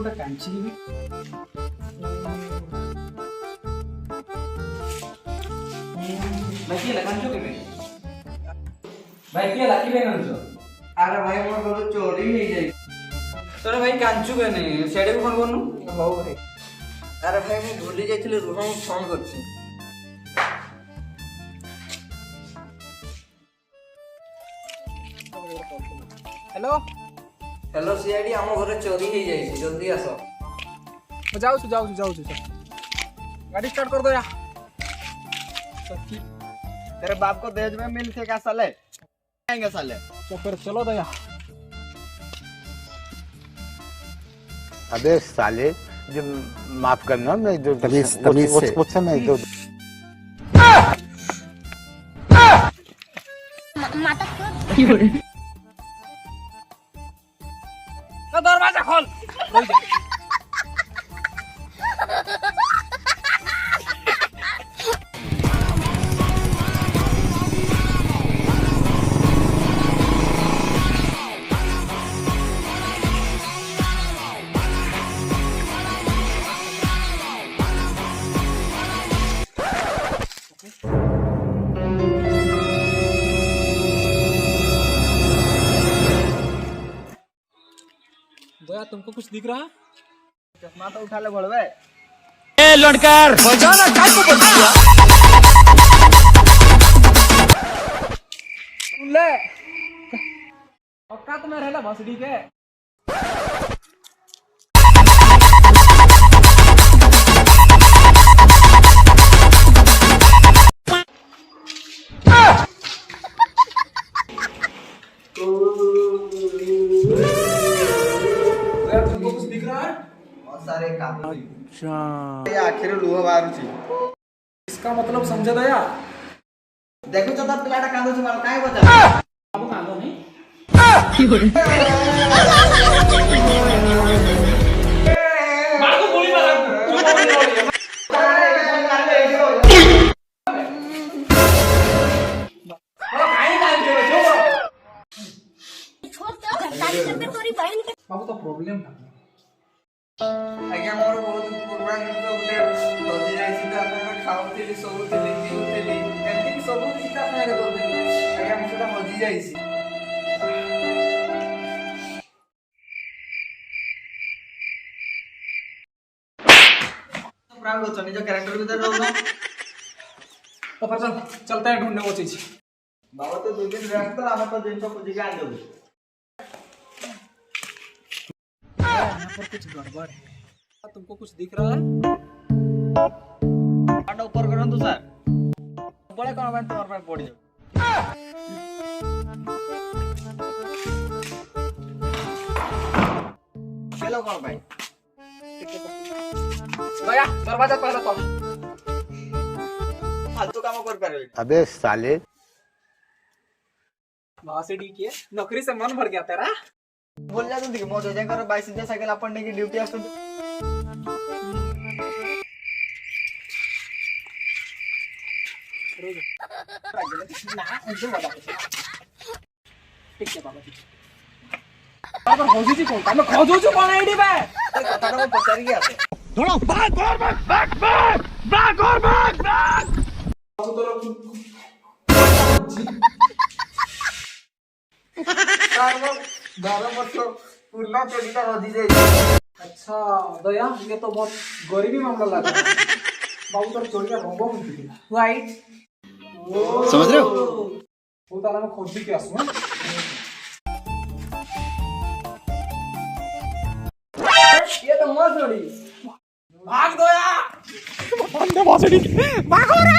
गोटे कांची भी भाई के कांचो के भाई के लाकी बे कांचो अरे भाई मोर घर चोरी हो जाई तोरे भाई कांचू के नहीं सेडे को फोन करनु हो भाई अरे भाई मैं भूली जाइथिले रुह मैं फोन करछि हेलो हेलो सीआईडी हम घर चोरी हो जाई जल्दी आसो मैं जाऊ गाड़ी स्टार्ट कर दो यार तेरे बाप को दहेज में मिलते क्या साले आएंगे साले तो फिर चलो दया अबे साले जो माफ करना मैं जो वो समय जो तो दरवाजा खोल दया तुमको कुछ दिख रहा है चश्मा तो उठा ले बड़वे ए लड़कर बजाना काय को बज गया सुन ले औकात में रहला भसड़ी के तुमको कुछ दिख रहा है बहुत सारे काम अच्छा ये आखिर लुह बाहर छी इसका मतलब समझ दया देखो तो तब पिलाटा कांदो छ मार काय बजा बाबू कांदो नहीं मार को गोली मार बाबू तो प्रॉब्लम ना आज्ञा मोर बहुत पुराना गीत उठे बजे जाई सीधा अपन खाउतिली सोउतिली पीउतिली एमती सब सीधा खाने को दे आज्ञा मुझे बजी जाई सी प्राण को निज कैरेक्टर भीतर रहो तो फिर चलते हैं ढूंढने वो चीज बाबा तो 2 दिन रहत तो हम तो दिन को पूजी के आ देबो यहाँ पर कुछ गड़बड़ है तुमको कुछ दिख रहा है आटा ऊपर करन तो सर बड़े कोन में तोर पे पड़ी जाओ चलो कौन भाई दया दरवाजा पहले तो फालतू काम कर पारे अबे साले भाषड़ी की नौकरी से मन भर गया तेरा बोल जा तुम मौज हो जाए करो 22 सीधा साइकिल अपन की ड्यूटी आसतो ना मुझे वाला ठीक है बाबा ठीक बाबा खोजी जी कौन मैं खोजू छु कौन आईडी पे कथा को पचार गया थोड़ा भाग बाबू तो सारो 12 वर्ष पूर्ण चोरीटा हदी जाई अच्छा दया ये तो बहुत गरीबी मामला लगा बाबू तो चोरी का रोबो मिलती है राइट समझ रहे हो वो ताला में खोजी के आसू ये तो मौज होड़ी भाग दया भागो रे